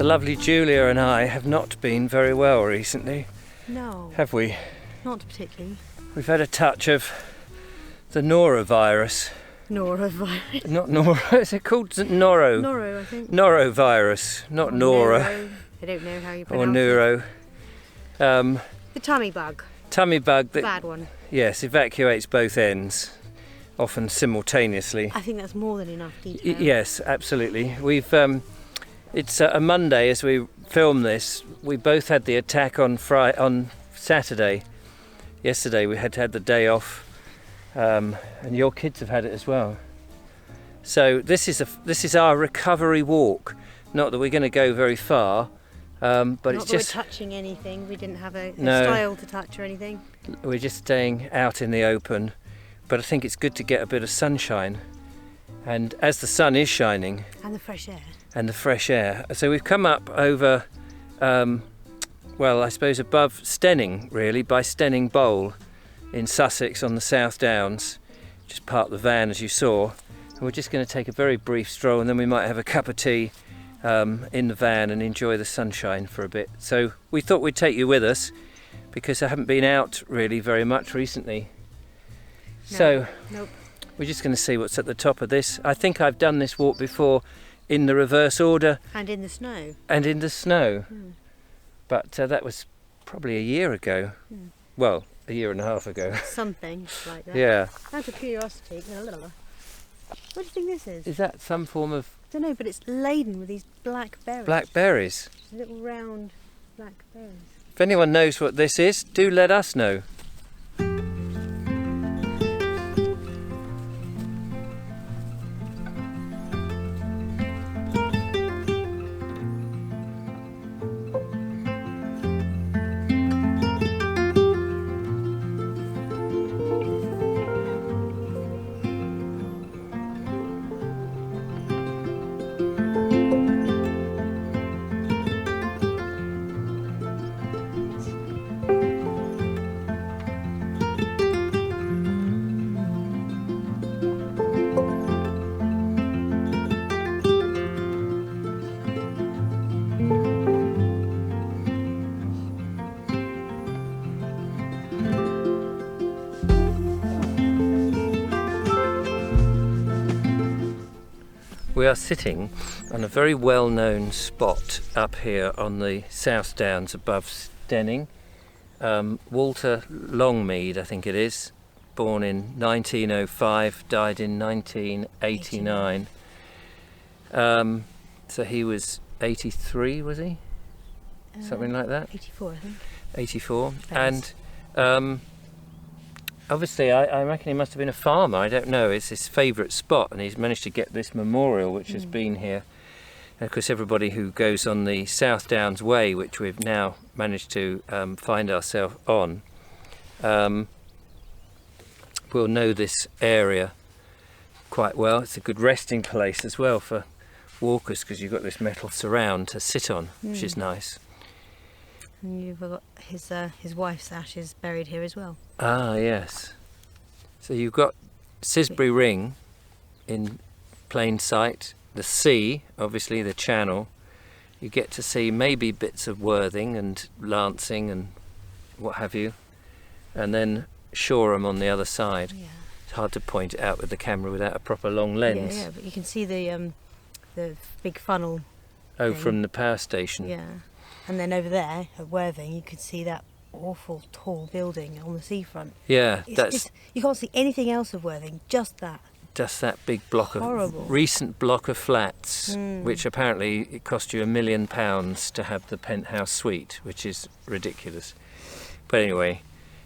lovely Julia and I have not been very well recently. No. Have we? Not particularly. We've had a touch of the Norovirus. Norovirus. Not Noro, is it called Noro? Noro, I think. Norovirus, not Nora. I don't know how you Or pronounce Neuro. The tummy bug. Tummy bug that, Bad one. yes, evacuates both ends, often simultaneously. I think that's more than enough detail. Yes, absolutely. We've it's a Monday as we film this. We both had the attack on Saturday. Yesterday we had the day off, and your kids have had it as well. So this is our recovery walk. Not that we're going to go very far, but Not it's that just we're touching anything. We didn't have a No. style to touch or anything. we're just staying out in the open. But I think it's good to get a bit of sunshine, and as the sun is shining. And the fresh air. And the fresh air. So we've come up over, well, I suppose above Stenning, really, by Stenning Bowl in Sussex on the South Downs. Just parked the van, as you saw. And we're just going to take a very brief stroll, and then we might have a cup of tea in the van and enjoy the sunshine for a bit. So we thought we'd take you with us, because I haven't been out really very much recently. No. So Nope. we're just going to see what's at the top of this. I think I've done this walk before in the reverse order And in the snow. and in the snow, Mm. but that was probably a year ago. Mm. Well, a year and a half ago. Something like that. Yeah. Out of curiosity. What do you think this is? Is that some form of I don't know, but it's laden with these black berries. blackberries? Little round black berries. If anyone knows what this is, do let us know. We are sitting on a very well-known spot up here on the South Downs above Stenning. Walter Longmead, I think it is, born in 1905, died in 1989. So he was 83, was he? Something like that? 84, I think. 84. Depends. And obviously, I reckon he must have been a farmer. I don't know. It's his favourite spot, and he's managed to get this memorial, which has been here. And of course, everybody who goes on the South Downs Way, which we've now managed to find ourselves on, will know this area quite well. It's a good resting place as well for walkers, because you've got this metal surround to sit on, which is nice. And you've got his wife's ashes buried here as well. Ah, yes. So you've got Sisbury Ring in plain sight, the sea, obviously the channel. You get to see maybe bits of Worthing and Lancing and what have you, and then Shoreham on the other side. Yeah. It's hard to point it out with the camera without a proper long lens. Yeah, but you can see the big funnel. Oh, thing. from the power station. Yeah. And then over there at Worthing, you could see that awful tall building on the seafront. Yeah, You can't see anything else of Worthing, just that. just that big block Horrible. of recent block of flats, which apparently it cost you £1 million to have the penthouse suite, which is ridiculous. But anyway,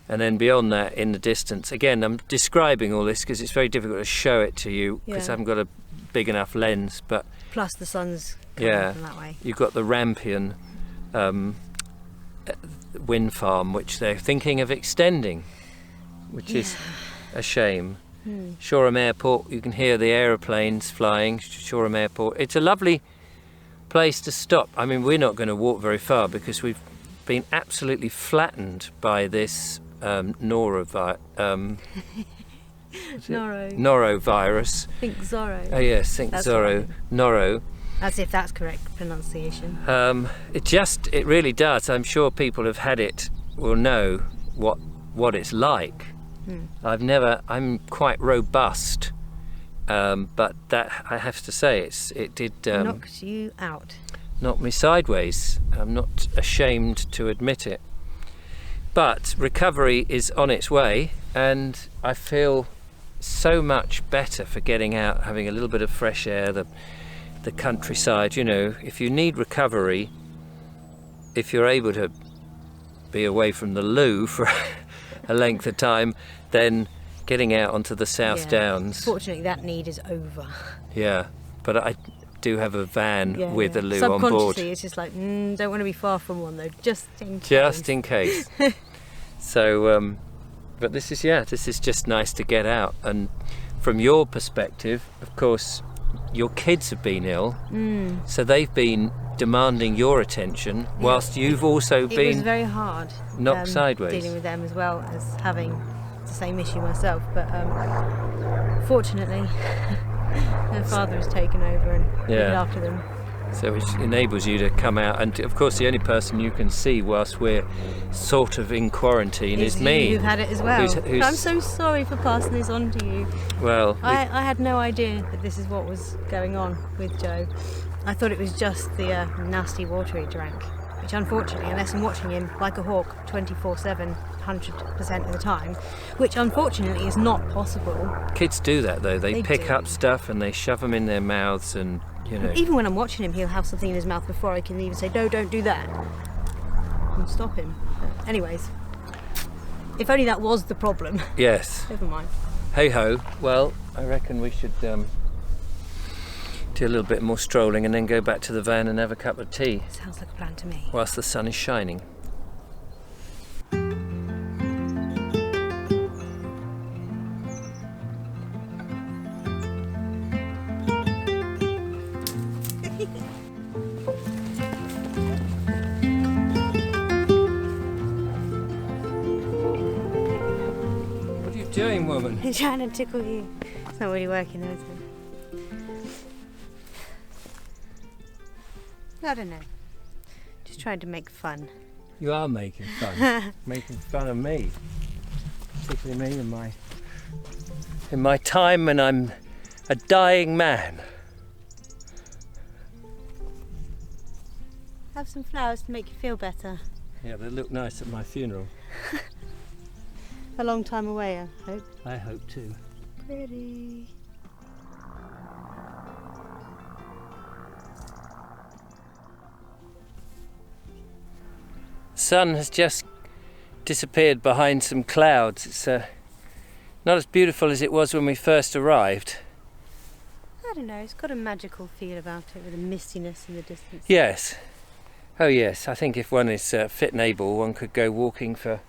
and then beyond that, in the distance, again, I'm describing all this because it's very difficult to show it to you because I haven't got a big enough lens. But plus the sun's coming from that way. You've got the Rampion wind farm, which they're thinking of extending, which is a shame. Shoreham Airport, you can hear the aeroplanes flying. Shoreham Airport, it's a lovely place to stop. I mean, we're not going to walk very far because we've been absolutely flattened by this Norovirus. Noro. Norovirus. Think Zorro. Oh yes, think That's Zorro. right. Noro. As if that's correct pronunciation. It really does. I'm sure people who've had it will know what it's like. I'm quite robust, but that, I have to say, it did Knocked you out. knock me sideways. I'm not ashamed to admit it. But recovery is on its way, and I feel so much better for getting out, having a little bit of fresh air, the countryside. You know, if you need recovery, if you're able to be away from the loo for a length of time, then getting out onto the South Downs. Fortunately, that need is over. Yeah, but I do have a van with a loo on board. Subconsciously, it's just like, don't want to be far from one though, just in case. Just in case. So, but this is just nice to get out. And from your perspective, of course, your kids have been ill, so they've been demanding your attention, whilst you've also been. It was very hard. Knocked sideways. Dealing with them as well as having the same issue myself, but fortunately, their father has taken over and looked after them. So which enables you to come out, and of course the only person you can see whilst we're sort of in quarantine is me. Who've had it as well. I'm so sorry for passing this on to you. Well, I had no idea that this is what was going on with Joe. I thought it was just the nasty water he drank, which unfortunately, unless I'm watching him like a hawk 24/7, 100% of the time, which unfortunately is not possible. Kids do that though. They pick do. up stuff and they shove them in their mouths, and you know. Even when I'm watching him, he'll have something in his mouth before I can even say, no, don't do that, and stop him. But anyways, if only that was the problem. Yes. Never mind. Hey ho. Well, I reckon we should do a little bit more strolling and then go back to the van and have a cup of tea. Sounds like a plan to me. Whilst the sun is shining. What are you doing, woman? I'm trying to tickle you. It's not really working though, is it? I don't know. Just trying to make fun. You are making fun. Making fun of me. Particularly me in my time when I'm a dying man. Have some flowers to make you feel better. Yeah, they look nice at my funeral. A long time away, I hope. I hope too. Pretty. Sun has just disappeared behind some clouds. It's not as beautiful as it was when we first arrived. I don't know, it's got a magical feel about it with a mistiness in the distance. Yes. Oh yes, I think if one is fit and able, one could go walking for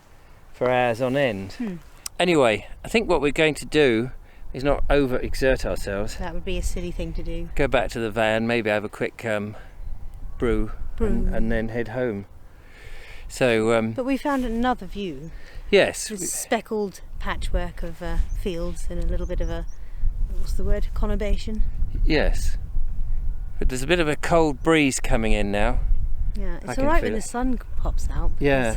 hours on end. Anyway, I think what we're going to do is not overexert ourselves. That would be a silly thing to do. Go back to the van, maybe have a quick brew. And then head home. So, but we found another view. yes. With speckled patchwork of fields and a little bit of a, what's the word, conurbation. Yes. But there's a bit of a cold breeze coming in now. Yeah, I it's can alright feel when it. the sun pops out. Yeah.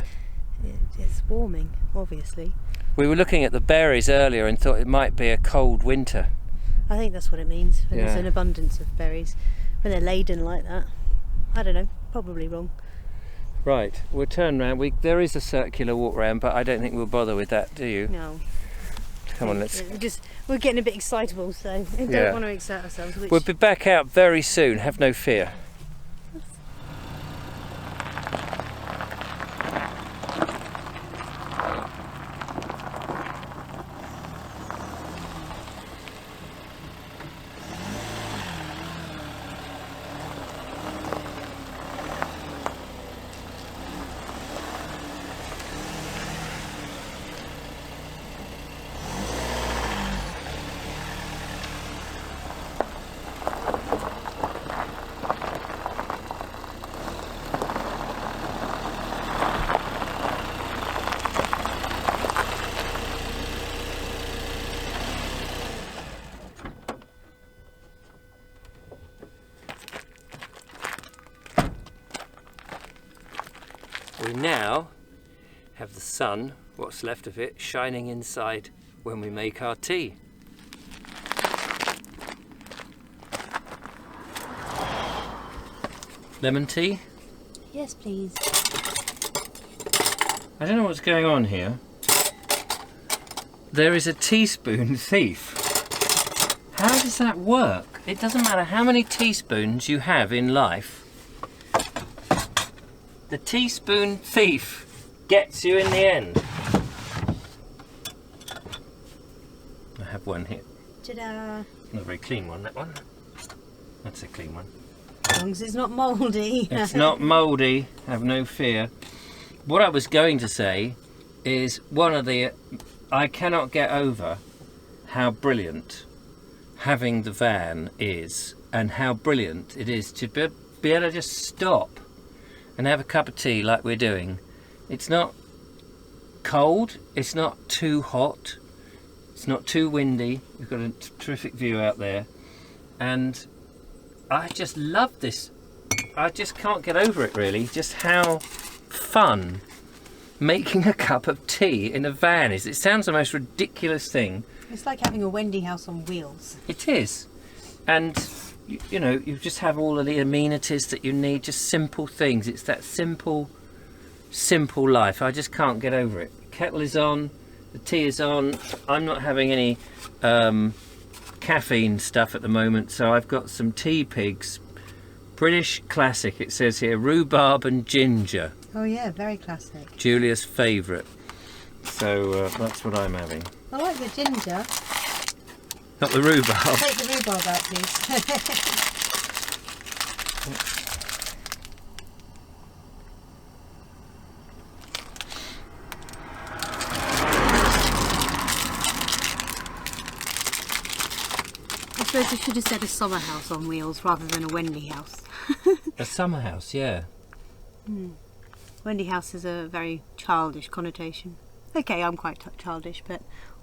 It's warming, obviously. We were looking at the berries earlier and thought it might be a cold winter. I think that's what it means when there's Yeah. an abundance of berries. When they're laden like that. I don't know, probably wrong. Right, we'll turn round. There is a circular walk round, but I don't think we'll bother with that, do you? No. Come on, let's. We're getting a bit excitable, so we Yeah. don't want to exert ourselves. Which We'll be back out very soon, have no fear. have the sun, what's left of it, shining inside when we make our tea. Lemon tea? Yes, please. I don't know what's going on here. There is a teaspoon thief. How does that work? It doesn't matter how many teaspoons you have in life. The teaspoon thief gets you in the end. I have one here. Ta-da! Not a very clean one, that one. That's a clean one. As long as it's not mouldy. It's not mouldy, have no fear. What I was going to say is I cannot get over how brilliant having the van is, and how brilliant it is to be able to just stop and have a cup of tea like we're doing. It's not cold, it's not too hot, it's not too windy. We've got a terrific view out there, and I just love this. I just can't get over it, really, just how fun making a cup of tea in a van is. It sounds the most ridiculous thing. It's like having a Wendy house on wheels. It is. And you know, you just have all of the amenities that you need, just simple things. It's that simple life. I just can't get over it. Kettle is on, the tea is on. I'm not having any caffeine stuff at the moment, so I've got some Tea Pigs British classic, it says here, rhubarb and ginger. Oh yeah, very classic. Julia's favourite. So that's what I'm having. I like the ginger. Not the rhubarb. Take the rhubarb out, please. I suppose I should have said a summer house on wheels rather than a Wendy house. A summer house, yeah. Wendy house is a very childish connotation. Okay, I'm quite childish, but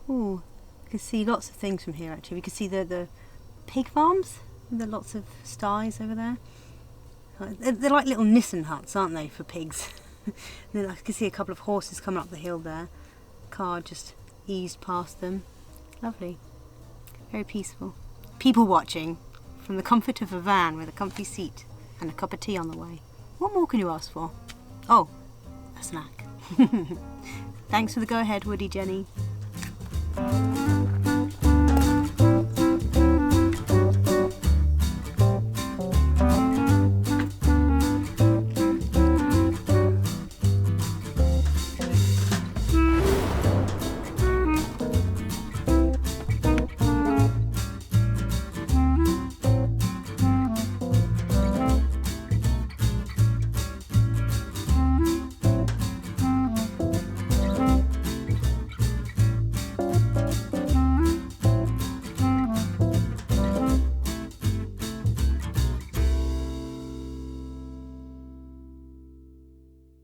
ooh, you can see lots of things from here actually. We can see the pig farms. There are lots of sties over there. They're like little Nissen huts, aren't they, for pigs? Then I can see a couple of horses coming up the hill there. Car just eased past them. Lovely. Very peaceful. People watching from the comfort of a van with a comfy seat and a cup of tea on the way. What more can you ask for? Oh, a snack. Thanks for the go ahead, Woody Jenny.